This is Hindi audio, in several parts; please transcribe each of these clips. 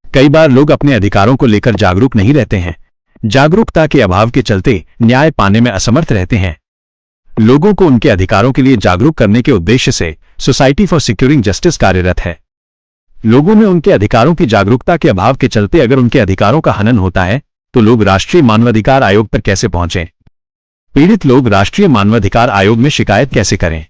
कई बार लोग अपने अधिकारों को लेकर जागरूक नहीं रहते हैं। जागरूकता के अभाव के चलते न्याय पाने में असमर्थ रहते हैं। लोगों को उनके अधिकारों के लिए जागरूक करने के उद्देश्य से सोसाइटी फॉर सिक्योरिंग जस्टिस कार्यरत है। लोगों में उनके अधिकारों की जागरूकता के अभाव के चलते अगर उनके अधिकारों का हनन होता है तो लोग राष्ट्रीय मानवाधिकार आयोग पर कैसे पहुंचें? पीड़ित लोग राष्ट्रीय मानवाधिकार आयोग में शिकायत कैसे करें?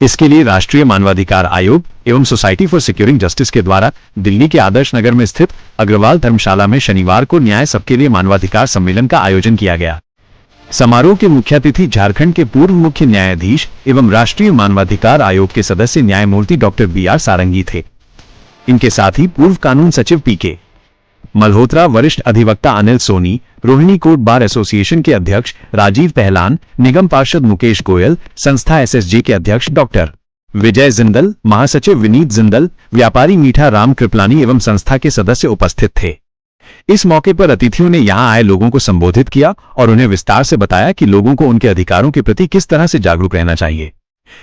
इसके लिए राष्ट्रीय मानवाधिकार आयोग एवं सोसाइटी फॉर सिक्योरिंग जस्टिस के द्वारा दिल्ली के आदर्श नगर में स्थित अग्रवाल धर्मशाला में शनिवार को न्याय सबके लिए मानवाधिकार सम्मेलन का आयोजन किया गया। समारोह के मुख्य अतिथि झारखंड के पूर्व मुख्य न्यायाधीश एवं राष्ट्रीय मानवाधिकार आयोग के सदस्य न्यायमूर्ति डॉक्टर BR सारंगी थे। इनके साथ ही पूर्व कानून सचिव PK मल्होत्रा, वरिष्ठ अधिवक्ता Anil Soni, Rohini court bar association के अध्यक्ष राजीव पहलान, निगम पार्षद मुकेश गोयल, संस्था SSG के अध्यक्ष डॉक्टर विजय जिंदल, महासचिव विनीत जिंदल, व्यापारी मीठा राम कृपलानी एवं संस्था के सदस्य उपस्थित थे। इस मौके पर अतिथियों ने यहां आए लोगों को संबोधित किया और उन्हें विस्तार से बताया कि लोगों को उनके अधिकारों के प्रति किस तरह से जागरूक रहना चाहिए।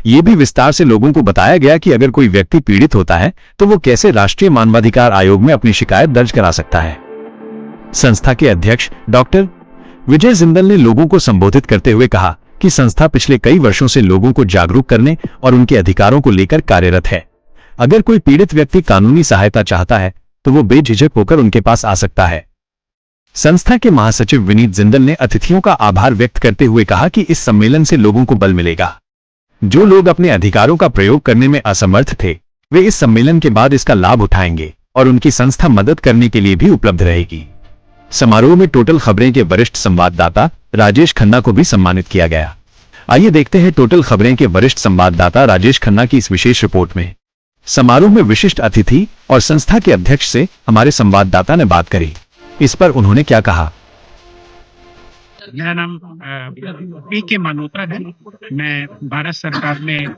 ये भी विस्तार से लोगों को बताया गया कि अगर कोई व्यक्ति पीड़ित होता है तो वो कैसे राष्ट्रीय मानवाधिकार आयोग में अपनी शिकायत दर्ज करा सकता है। संस्था के अध्यक्ष डॉक्टर विजय जिंदल ने लोगों को संबोधित करते हुए कहा कि संस्था पिछले कई वर्षों से लोगों को जागरूक करने और उनके अधिकारों को लेकर कार्यरत है। अगर कोई पीड़ित व्यक्ति कानूनी सहायता चाहता है तो वो बेझिझक होकर उनके पास आ सकता है। संस्था के महासचिव विनीत जिंदल ने अतिथियों का आभार व्यक्त करते हुए कहा कि इस सम्मेलन से लोगों को बल मिलेगा। जो लोग अपने अधिकारों का प्रयोग करने में असमर्थ थे वे इस सम्मेलन के बाद इसका लाभ उठाएंगे और उनकी संस्था मदद करने के लिए भी उपलब्ध रहेगी। समारोह में टोटल खबरें के वरिष्ठ संवाददाता राजेश खन्ना को भी सम्मानित किया गया। आइए देखते हैं टोटल खबरें के वरिष्ठ संवाददाता राजेश खन्ना की इस विशेष रिपोर्ट में। समारोह में विशिष्ट अतिथि और संस्था के अध्यक्ष से हमारे संवाददाता ने बात करी। इस पर उन्होंने क्या कहा? मेरा नाम PK मल्होत्रा है। मैं भारत सरकार में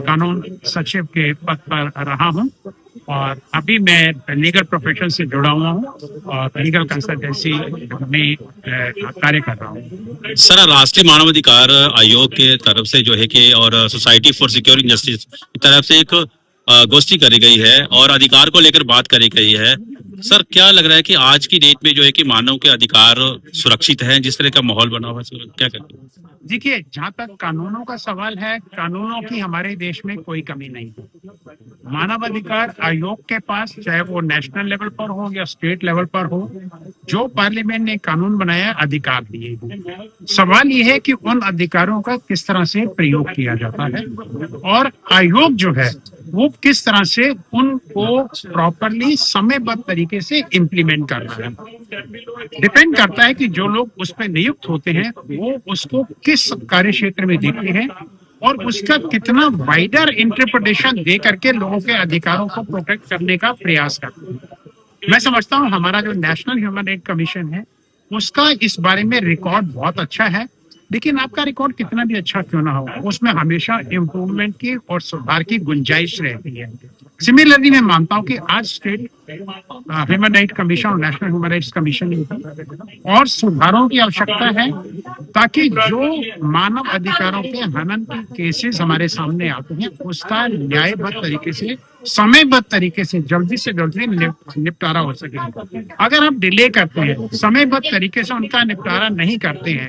कानून सचिव के पद पर रहा हूं और अभी मैं लीगल प्रोफेशन से जुड़ा हुआ हूं और लीगल कंसल्टेंसी में कार्य कर रहा हूं। सर, राष्ट्रीय मानवाधिकार आयोग के तरफ से जो है कि और सोसाइटी फॉर सिक्योरिंग जस्टिस की तरफ से एक गोष्ठी करी गई है और अधिकार को लेकर बात करी गई है। सर, क्या लग रहा है कि आज की डेट में जो है कि मानव के अधिकार सुरक्षित हैं? जिस तरह का माहौल बना हुआ है, क्या करते हैं? देखिए, जहाँ तक कानूनों का सवाल है, कानूनों की हमारे देश में कोई कमी नहीं है। मानवाधिकार आयोग के पास, चाहे वो नेशनल लेवल पर हो या स्टेट लेवल पर हो, जो पार्लियामेंट ने कानून बनाया अधिकार दिए हैं। सवाल ये है कि उन अधिकारों का किस तरह से प्रयोग किया जाता है और आयोग जो है वो किस तरह से उनको प्रॉपरली समयबद्ध तरीके से इम्प्लीमेंट करना है। डिपेंड करता है कि जो लोग उस पर नियुक्त होते हैं वो उसको किस कार्य क्षेत्र में देखते हैं और उसका कितना वाइडर इंटरप्रिटेशन दे करके लोगों के अधिकारों को प्रोटेक्ट करने का प्रयास करते हैं। मैं समझता हूँ हमारा जो नेशनल ह्यूमन राइट कमीशन है उसका इस बारे में रिकॉर्ड बहुत अच्छा है, लेकिन आपका रिकॉर्ड कितना भी अच्छा क्यों ना हो, उसमें हमेशा इम्प्रूवमेंट की और सुधार की गुंजाइश रहती है। सिमिलरली मैं मानता हूं कि आज स्टेट ह्यूमन राइट कमीशन और नेशनल ह्यूमन राइट्स कमीशन में और सुधारों की आवश्यकता है ताकि जो मानव अधिकारों के हनन के केसेस हमारे सामने आते हैं उसका न्यायबद्ध तरीके से, समयबद्ध तरीके से जल्दी निपटारा हो सके। अगर आप डिले करते हैं, समयबद्ध तरीके से उनका निपटारा नहीं करते हैं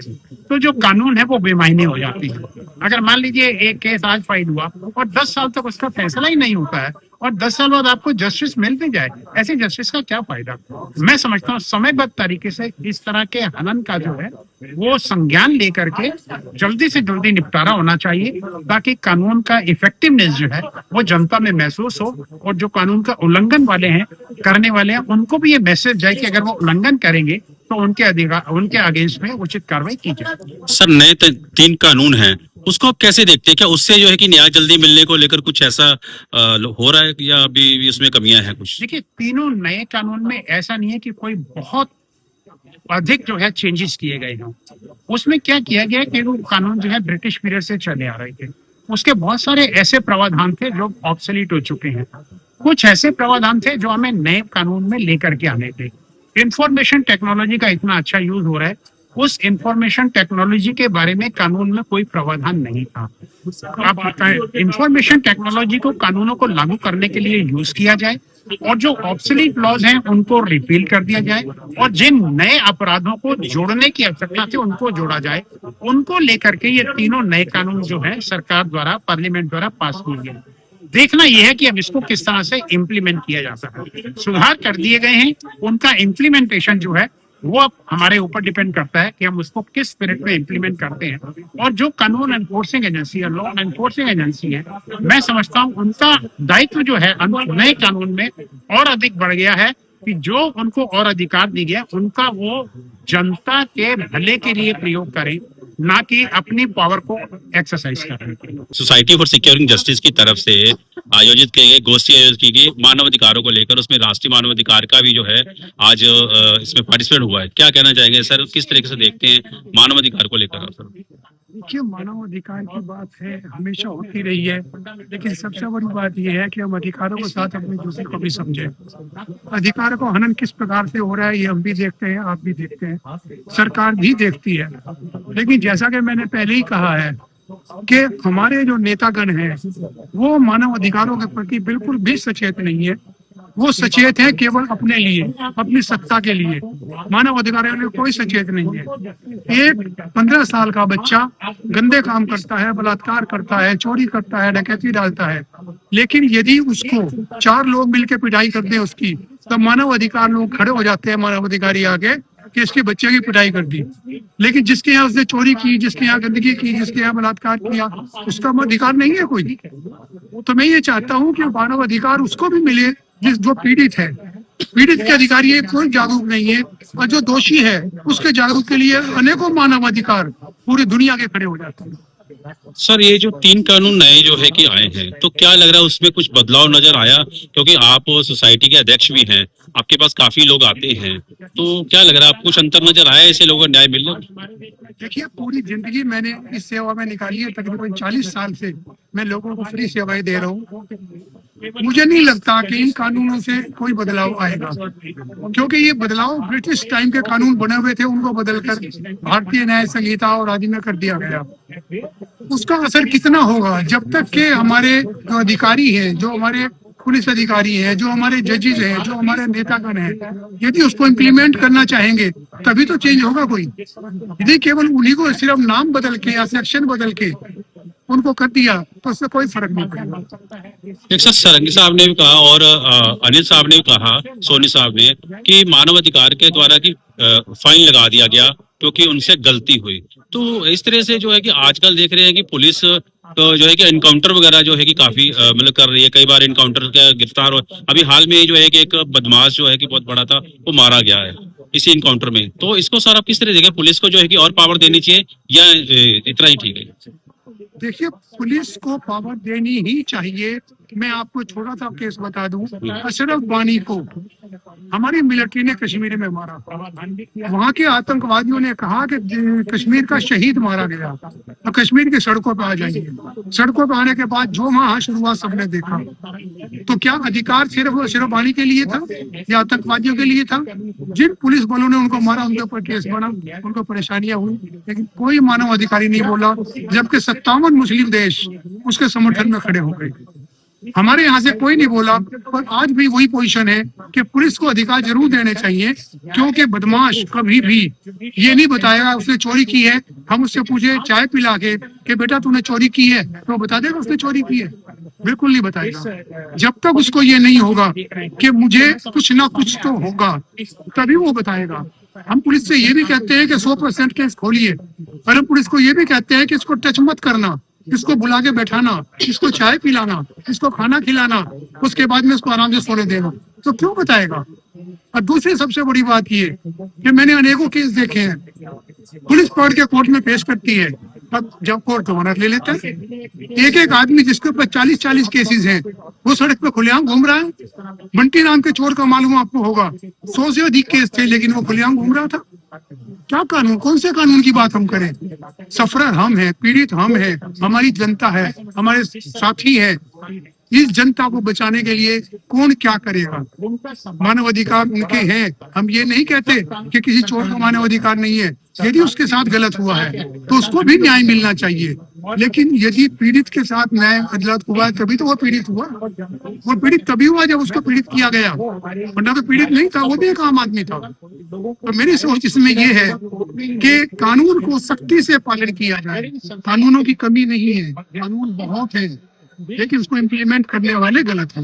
तो जो कानून है वो बेमायने हो जाती है। अगर मान लीजिए एक केस आज फाइल हुआ और 10 साल तक उसका फैसला ही नहीं होता है और 10 साल बाद आपको जस्टिस मिल भी जाए, ऐसी जस्टिस का क्या फायदा? मैं समझता हूँ समयबद्ध तरीके से इस तरह के हनन का जो है वो संज्ञान लेकर के जल्दी से जल्दी निपटारा होना चाहिए ताकि कानून का इफेक्टिवनेस जो है वो जनता में महसूस हो और जो कानून का उल्लंघन वाले हैं, करने वाले हैं, उनको भी ये मैसेज जाए कि अगर वो उल्लंघन करेंगे तो उनके अगेंस्ट में उचित कार्रवाई की जाए। सर, नए 3 कानून हैं, उसको आप कैसे देखते हैं? क्या उससे जो है कि न्याय जल्दी मिलने को लेकर कुछ ऐसा हो रहा है या अभी इसमें कमियां हैं कुछ? देखिए, तीनों नए कानून में ऐसा नहीं है कि कोई बहुत अधिक जो है चेंजेस किए गए हैं। उसमें क्या किया गया कि वो कानून जो है ब्रिटिश पीरियड से चले आ रहे थे, उसके बहुत सारे ऐसे प्रावधान थे जो ऑब्सोलीट हो चुके हैं। कुछ ऐसे प्रावधान थे जो हमें नए कानून में लेकर के आने थे। इंफॉर्मेशन टेक्नोलॉजी का इतना अच्छा यूज हो रहा है, उस इंफॉर्मेशन टेक्नोलॉजी के बारे में कानून में कोई प्रावधान नहीं था। अब इंफॉर्मेशन टेक्नोलॉजी को कानूनों को लागू करने के लिए यूज किया जाए और जो ऑब्सोलीट लॉज हैं उनको रिपील कर दिया जाए और जिन नए अपराधों को जोड़ने की आवश्यकता थी उनको जोड़ा जाए। उनको लेकर के ये तीनों नए कानून जो है सरकार द्वारा, पार्लियामेंट द्वारा पास किए गए। देखना यह है कि अब इसको किस तरह से इम्प्लीमेंट किया जाता है। सुधार कर दिए गए हैं, उनका इम्प्लीमेंटेशन जो है वो अब हमारे ऊपर डिपेंड करता है कि हम उसको किस स्पिरिट में इम्प्लीमेंट करते हैं। और जो कानून एनफोर्सिंग एजेंसी है, लॉ एनफोर्सिंग एजेंसी है, मैं समझता हूँ उनका दायित्व जो है नए कानून में और अधिक बढ़ गया है कि जो उनको और अधिकार दी गया उनका वो जनता के भले के लिए प्रयोग करें, ना कि अपनी पावर को एक्सरसाइज करने के लिए। सोसाइटी फॉर सिक्योरिंग जस्टिस की तरफ से आयोजित किए गए गोष्ठी आयोजित की गई मानव अधिकारों को लेकर, उसमें राष्ट्रीय मानव अधिकार का भी जो है आज इसमें पार्टिसिपेट हुआ है। क्या कहना चाहेंगे सर, किस तरीके से देखते हैं मानव अधिकार को लेकर सर? देखिए, मानव अधिकार की बात है हमेशा होती रही है, लेकिन सबसे बड़ी बात यह है कि हम अधिकारों के साथ अपने दूसरे को भी समझें। अधिकारों को हनन किस प्रकार से हो रहा है ये हम भी देखते हैं, आप भी देखते हैं, सरकार भी देखती है। लेकिन जैसा कि मैंने पहले ही कहा है कि हमारे जो नेतागण हैं वो मानव अधिकारों के प्रति बिल्कुल भी सचेत नहीं है। वो सचेत है केवल अपने लिए, अपनी सत्ता के लिए। मानव अधिकारों में कोई सचेत नहीं है। एक 15 साल का बच्चा गंदे काम करता है, बलात्कार करता है, चोरी करता है, डकैती डालता है, लेकिन यदि उसको 4 लोग मिलकर पिटाई कर दें उसकी, तब मानव अधिकार लोग खड़े हो जाते हैं, मानव अधिकारी आगे, कि इसके बच्चे की पिटाई कर दी। लेकिन जिसके यहाँ उसने चोरी की, जिसके यहाँ गंदगी की, जिसके यहाँ बलात्कार किया, उसका अधिकार नहीं है कोई। तो मैं ये चाहता हूँ कि मानव अधिकार उसको भी मिले जो पीड़ित है। पीड़ित के अधिकारी है, कोई जागरूक नहीं है, और जो दोषी है उसके जागरूक के लिए अनेकों मानव अधिकार पूरी दुनिया के खड़े हो जाते हैं। सर, ये जो 3 कानून नए जो है कि आए हैं, तो क्या लग रहा है उसमें कुछ बदलाव नजर आया? क्योंकि आप सोसाइटी के अध्यक्ष भी हैं, आपके पास काफी लोग आते हैं, तो क्या लग रहा है, आपको कुछ अंतर नजर आया ऐसे लोगों को न्याय मिल रहा? देखिए, पूरी जिंदगी मैंने इस सेवा में निकाली है, तकरीबन 40 साल से मैं लोगों को फ्री सेवाएं दे रहा हूँ। मुझे नहीं लगता कि इन कानूनों से कोई बदलाव आएगा, क्योंकि ये बदलाव ब्रिटिश टाइम के कानून बने हुए थे, उनको बदलकर भारतीय न्याय संहिता और आदि में कर दिया गया। उसका असर कितना होगा जब तक के हमारे जो अधिकारी हैं, जो हमारे पुलिस अधिकारी हैं, जो हमारे जजेस हैं, जो हमारे नेतागण हैं, यदि उसको इम्प्लीमेंट करना चाहेंगे तभी तो चेंज होगा कोई। यदि केवल उन्हीं को सिर्फ नाम बदल के या सेक्शन बदल के उनको कर दिया तो उससे कोई फर्क नहीं पड़ेगा। एक सारंगी साहब ने भी कहा और अनिल साहब ने भी कहा, सोनी साहब ने, कि मानव अधिकार के द्वारा की फाइन लगा दिया गया क्योंकि उनसे गलती हुई। तो इस तरह से जो है कि आजकल देख रहे हैं कि पुलिस तो जो है कि इनकाउंटर वगैरह जो है कि काफी मतलब कर रही है, कई बार इनकाउंटर का गिरफ्तार हो। अभी हाल में जो है कि एक बदमाश जो है कि बहुत बड़ा था वो मारा गया है इसी इनकाउंटर में। तो इसको सर आप किस तरह देखें, पुलिस को जो है कि और पावर देनी चाहिए या इतना ही ठीक है? देखिए, पुलिस को पावर देनी ही चाहिए। मैं आपको छोटा सा केस बता दूं, अशरफ वानी को हमारी मिलिट्री ने कश्मीर में मारा। वहां के आतंकवादियों ने कहा कि कश्मीर का शहीद मारा गया, तो कश्मीर की सड़कों पर आ जाइए। सड़कों पर आने के बाद जो वहां शुरुआत सबने देखा, तो क्या अधिकार सिर्फ अशरफ वानी के लिए था या आतंकवादियों के लिए था? जिन पुलिस बलों ने उनको मारा उनके ऊपर केस बना, उनको परेशानियां हुई, लेकिन कोई मानव अधिकारी नहीं बोला, जबकि 57 मुस्लिम देश उसके समर्थन में खड़े हो गए। हमारे यहाँ से कोई नहीं बोला। पर आज भी वही पोजीशन है कि पुलिस को अधिकार जरूर देने चाहिए, क्योंकि बदमाश कभी भी ये नहीं बताएगा उसने चोरी की है। हम उससे पूछे चाय पिला के कि बेटा तूने चोरी की है, तो बता देगा उसने चोरी की है? बिल्कुल नहीं बताएगा। जब तक उसको ये नहीं होगा कि मुझे कुछ ना कुछ तो होगा, तभी वो बताएगा। हम पुलिस से ये भी कहते हैं कि 100% केस खोलिए, पर हम पुलिस को ये भी कहते हैं कि इसको टच मत करना, इसको बुला के बैठाना, इसको चाय पिलाना, इसको खाना खिलाना, उसके बाद में इसको आराम से सोने देना। तो क्यों बताएगा? और दूसरी सबसे बड़ी बात ये कि मैंने अनेकों केस देखे हैं, पुलिस पकड़ के कोर्ट में पेश करती है, तब जब कोर्ट जमानत ले लेता है। एक आदमी जिसके ऊपर 40 केसेस हैं, वो सड़क पे खुलेआम घूम रहा है। बंटी नाम के चोर का मालूम आपको होगा, 100 से अधिक केस थे, लेकिन वो खुलेआम घूम रहा था। क्या कानून, कौन से कानून की बात हम करें? सफरर हम हैं, पीड़ित हम हैं, हमारी जनता है, हमारे साथी है, इस जनता को बचाने के लिए कौन क्या करेगा? मानव अधिकार उनके हैं, हम ये नहीं कहते कि किसी चोर का मानव अधिकार नहीं है। यदि उसके साथ गलत हुआ है तो उसको भी न्याय मिलना चाहिए, लेकिन यदि पीड़ित के साथ न्याय गलत हुआ है तभी तो वो पीड़ित हुआ। वो पीड़ित तभी हुआ जब उसको पीड़ित किया गया, वरना तो पीड़ित नहीं था, वो भी एक आम आदमी था। तो मेरी सोच इसमें ये है कि कानून को सख्ती से पालन किया जाए। कानूनों की कमी नहीं है, कानून बहुत है, लेकिन उसको इम्प्लीमेंट करने वाले गलत हैं।